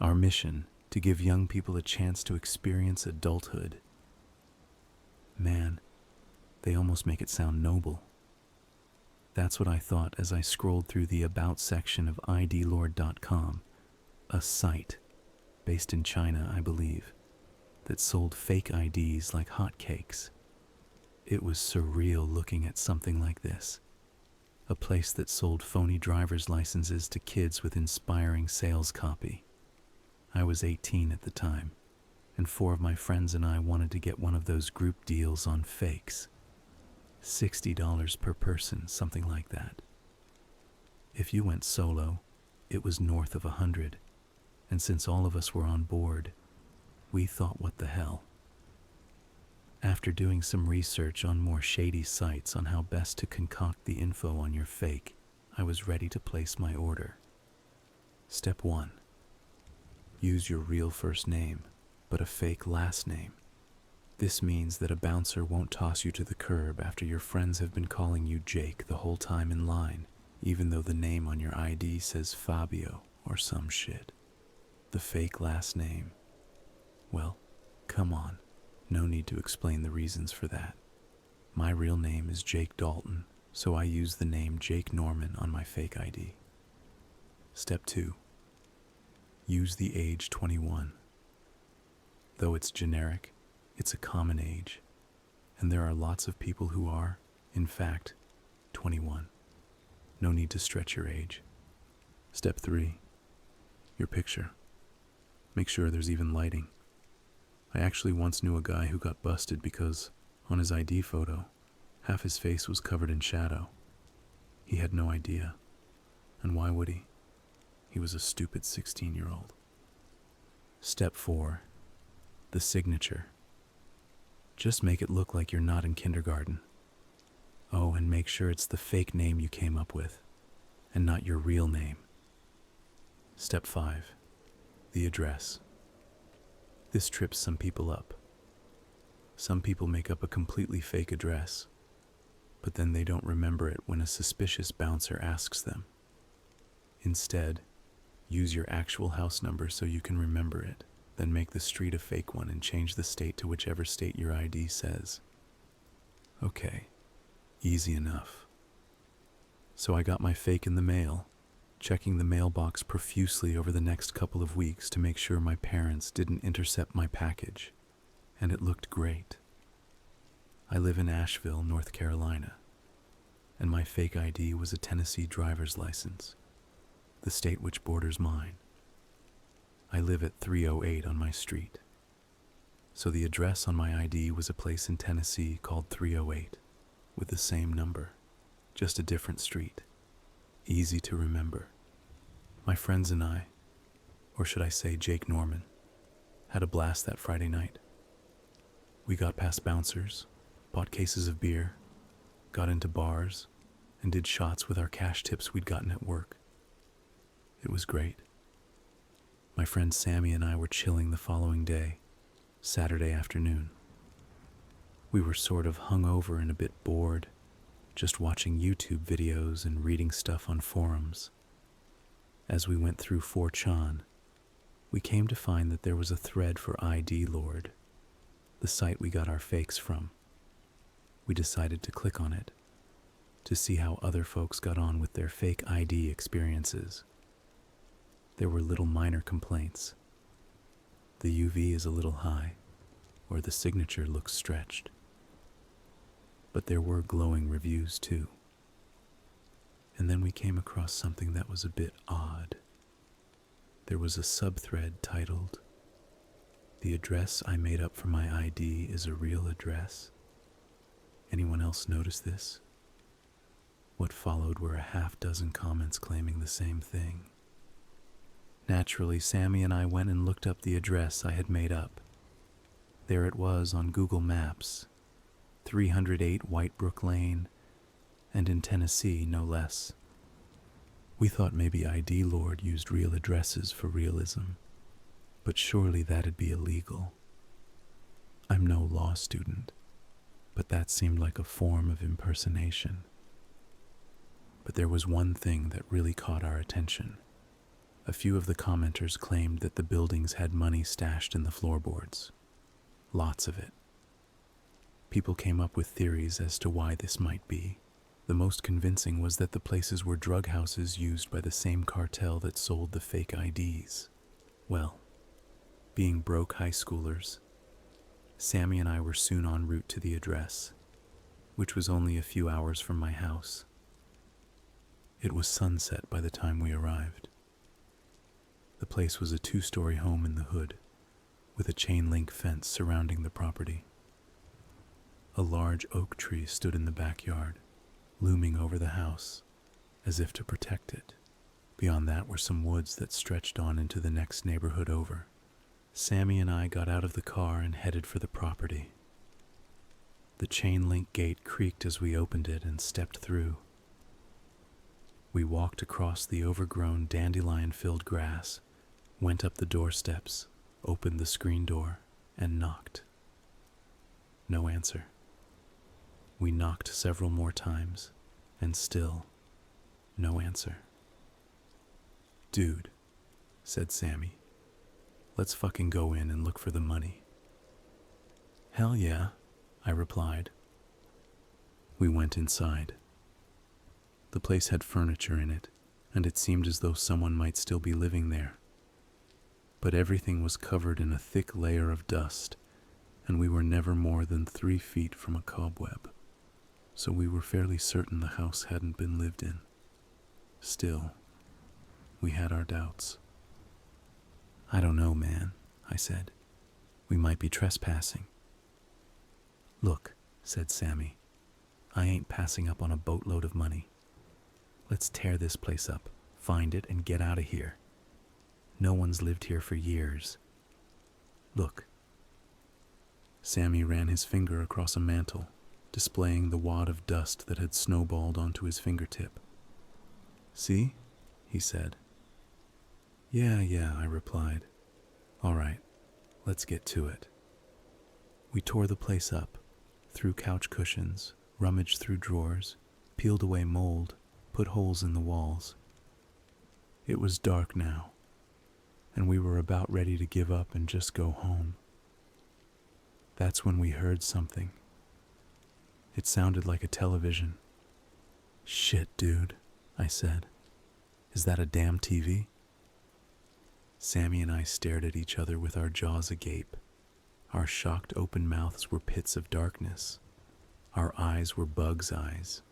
Our mission, to give young people a chance to experience adulthood. Man, they almost make it sound noble. That's what I thought as I scrolled through the About section of idlord.com, a site, based in China, I believe, that sold fake IDs like hotcakes. It was surreal looking at something like this. A place that sold phony driver's licenses to kids with inspiring sales copy. I was 18 at the time, and 4 of my friends and I wanted to get one of those group deals on fakes. $60 per person, something like that. If you went solo, it was north of 100, and since all of us were on board, we thought, what the hell? After doing some research on more shady sites on how best to concoct the info on your fake, I was ready to place my order. Step 1. Use your real first name, but a fake last name. This means that a bouncer won't toss you to the curb after your friends have been calling you Jake the whole time in line, even though the name on your ID says Fabio or some shit. The fake last name. Well, come on. No need to explain the reasons for that. My real name is Jake Dalton, so I use the name Jake Norman on my fake ID. Step 2. Use the age 21. Though it's generic, it's a common age, and there are lots of people who are, in fact, 21. No need to stretch your age. Step 3. Your picture. Make sure there's even lighting. I actually once knew a guy who got busted because, on his ID photo, half his face was covered in shadow. He had no idea. And why would he? He was a stupid 16-year-old. Step 4. The signature. Just make it look like you're not in kindergarten. Oh, and make sure it's the fake name you came up with, and not your real name. Step 5. The address. This trips some people up. Some people make up a completely fake address, but then they don't remember it when a suspicious bouncer asks them. Instead, use your actual house number so you can remember it, then make the street a fake one and change the state to whichever state your ID says. Okay, easy enough. So I got my fake in the mail, checking the mailbox profusely over the next couple of weeks to make sure my parents didn't intercept my package, and it looked great. I live in Asheville, North Carolina, and my fake ID was a Tennessee driver's license, the state which borders mine. I live at 308 on my street, so the address on my ID was a place in Tennessee called 308, with the same number, just a different street. Easy to remember. My friends and I, or should I say Jake Norman, had a blast that Friday night. We got past bouncers, bought cases of beer, got into bars, and did shots with our cash tips we'd gotten at work. It was great. My friend Sammy and I were chilling the following day, Saturday afternoon. We were sort of hungover and a bit bored, just watching YouTube videos and reading stuff on forums. As we went through 4chan, we came to find that there was a thread for ID Lord, the site we got our fakes from. We decided to click on it to see how other folks got on with their fake ID experiences. There were little minor complaints. The UV is a little high, or the signature looks stretched. But there were glowing reviews too. And then we came across something that was a bit odd. There was a subthread titled, "The address I made up for my ID is a real address." Anyone else notice this? What followed were a half-dozen comments claiming the same thing. Naturally, Sammy and I went and looked up the address I had made up. There it was on Google Maps, 308 Whitebrook Lane, and in Tennessee, no less. We thought maybe ID Lord used real addresses for realism, but surely that'd be illegal. I'm no law student, but that seemed like a form of impersonation. But there was one thing that really caught our attention. A few of the commenters claimed that the buildings had money stashed in the floorboards. Lots of it. People came up with theories as to why this might be. The most convincing was that the places were drug houses used by the same cartel that sold the fake IDs. Well, being broke high schoolers, Sammy and I were soon en route to the address, which was only a few hours from my house. It was sunset by the time we arrived. The place was a 2-story home in the hood, with a chain-link fence surrounding the property. A large oak tree stood in the backyard, looming over the house, as if to protect it. Beyond that were some woods that stretched on into the next neighborhood over. Sammy and I got out of the car and headed for the property. The chain-link gate creaked as we opened it and stepped through. We walked across the overgrown, dandelion-filled grass, went up the doorsteps, opened the screen door, and knocked. No answer. We knocked several more times, and still, no answer. "Dude," said Sammy, "let's fucking go in and look for the money." "Hell yeah," I replied. We went inside. The place had furniture in it, and it seemed as though someone might still be living there. But everything was covered in a thick layer of dust, and we were never more than 3 feet from a cobweb, so we were fairly certain the house hadn't been lived in. Still, we had our doubts. "I don't know, man," I said. "We might be trespassing." "Look," said Sammy, "I ain't passing up on a boatload of money. Let's tear this place up, find it, and get out of here. No one's lived here for years. Look." Sammy ran his finger across a mantel, displaying the wad of dust that had snowballed onto his fingertip. "See?" he said. Yeah, I replied. "All right, let's get to it." We tore the place up, threw couch cushions, rummaged through drawers, peeled away mold, put holes in the walls. It was dark now, and we were about ready to give up and just go home. That's when we heard something. It sounded like a television. "Shit, dude," I said. "Is that a damn TV?" Sammy and I stared at each other with our jaws agape. Our shocked open mouths were pits of darkness. Our eyes were bug's eyes.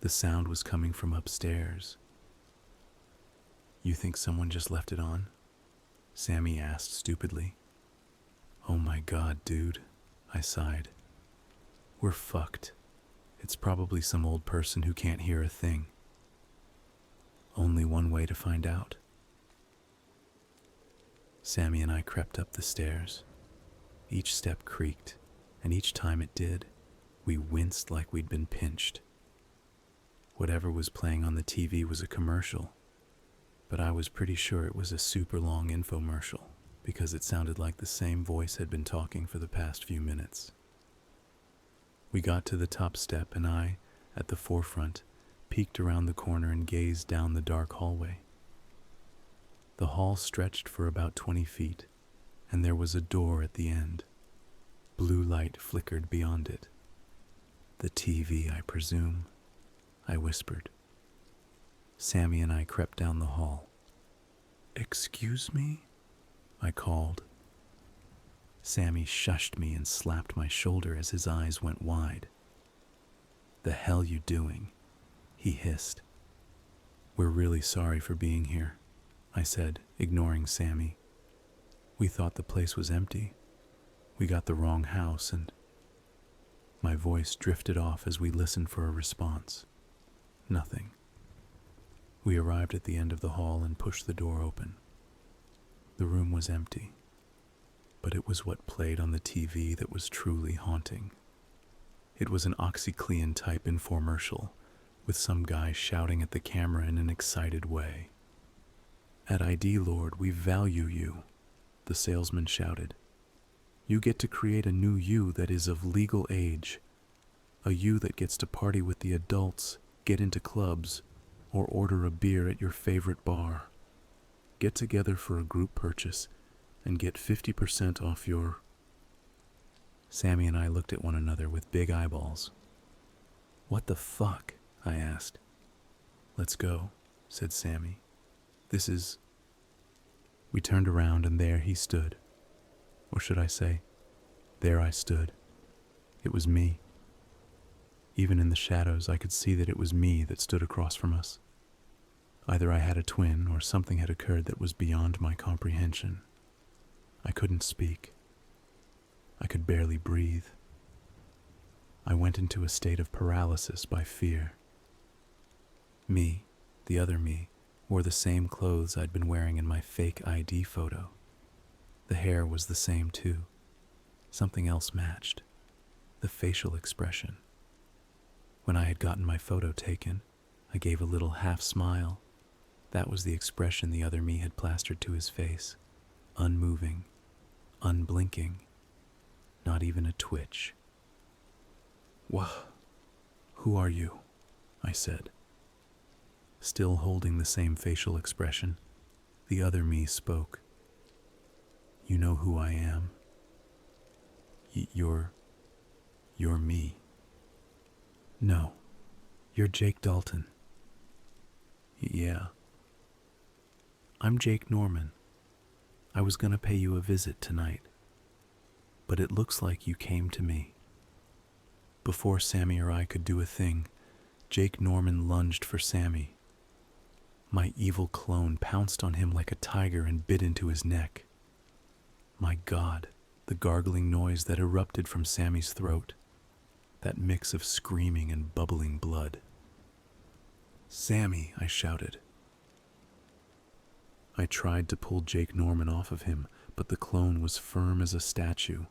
The sound was coming from upstairs. "You think someone just left it on?" Sammy asked stupidly. "Oh my God, dude," I sighed. "We're fucked. It's probably some old person who can't hear a thing." Only one way to find out. Sammy and I crept up the stairs. Each step creaked, and each time it did, we winced like we'd been pinched. Whatever was playing on the TV was a commercial, but I was pretty sure it was a super long infomercial because it sounded like the same voice had been talking for the past few minutes. We got to the top step, and I, at the forefront, peeked around the corner and gazed down the dark hallway. The hall stretched for about 20 feet, and there was a door at the end. Blue light flickered beyond it. "The TV, I presume," I whispered. Sammy and I crept down the hall. "Excuse me?" I called. Sammy shushed me and slapped my shoulder as his eyes went wide. "The hell you doing?" he hissed. "We're really sorry for being here," I said, ignoring Sammy. "We thought the place was empty. We got the wrong house and—" My voice drifted off as we listened for a response. Nothing. We arrived at the end of the hall and pushed the door open. The room was empty, but it was what played on the TV that was truly haunting. It was an OxyClean-type infomercial, with some guy shouting at the camera in an excited way. "At ID Lord, we value you," the salesman shouted. "You get to create a new you that is of legal age, a you that gets to party with the adults, get into clubs, or order a beer at your favorite bar. Get together for a group purchase and get 50% off your... Sammy and I looked at one another with big eyeballs. What the fuck? I asked. Let's go, said Sammy. This is... We turned around and there he stood. Or should I say, there I stood. It was me. Even in the shadows, I could see that it was me that stood across from us. Either I had a twin or something had occurred that was beyond my comprehension. I couldn't speak. I could barely breathe. I went into a state of paralysis by fear. Me, the other me, wore the same clothes I'd been wearing in my fake ID photo. The hair was the same too. Something else matched. The facial expression. When I had gotten my photo taken, I gave a little half smile. That was the expression the other me had plastered to his face. Unmoving, unblinking, not even a twitch. Who are you? I said. Still holding the same facial expression, the other me spoke. You know who I am. You're me. No, you're Jake Dalton. Yeah. I'm Jake Norman. I was gonna pay you a visit tonight, but it looks like you came to me. Before Sammy or I could do a thing, Jake Norman lunged for Sammy. My evil clone pounced on him like a tiger and bit into his neck. My God, the gargling noise that erupted from Sammy's throat. That mix of screaming and bubbling blood. Sammy, I shouted. I tried to pull Jake Norman off of him, but the clone was firm as a statue.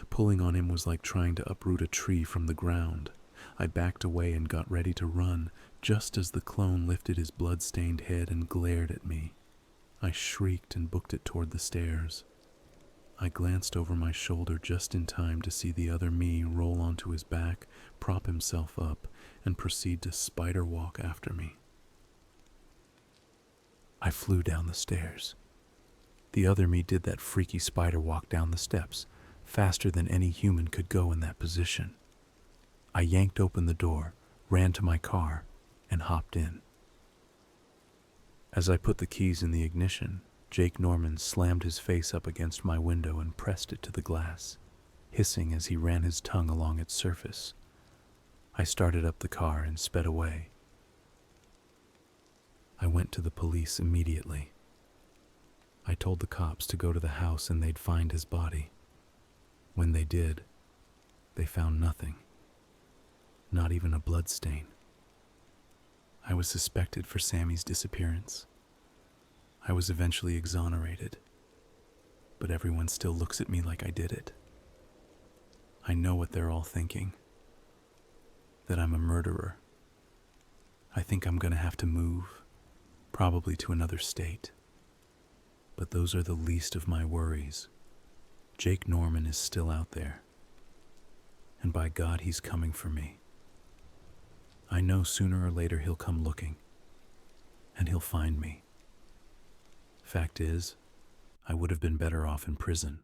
Pulling on him was like trying to uproot a tree from the ground. I backed away and got ready to run, just as the clone lifted his blood-stained head and glared at me. I shrieked and booked it toward the stairs. I glanced over my shoulder just in time to see the other me roll onto his back, prop himself up, and proceed to spider walk after me. I flew down the stairs. The other me did that freaky spider walk down the steps, faster than any human could go in that position. I yanked open the door, ran to my car, and hopped in. As I put the keys in the ignition, Jake Norman slammed his face up against my window and pressed it to the glass, hissing as he ran his tongue along its surface. I started up the car and sped away. I went to the police immediately. I told the cops to go to the house and they'd find his body. When they did, they found nothing. Not even a blood stain. I was suspected for Sammy's disappearance. I was eventually exonerated, but everyone still looks at me like I did it. I know what they're all thinking, that I'm a murderer. I think I'm gonna have to move, probably to another state. But those are the least of my worries. Jake Norman is still out there, and by God, he's coming for me. I know sooner or later he'll come looking, and he'll find me. Fact is, I would have been better off in prison.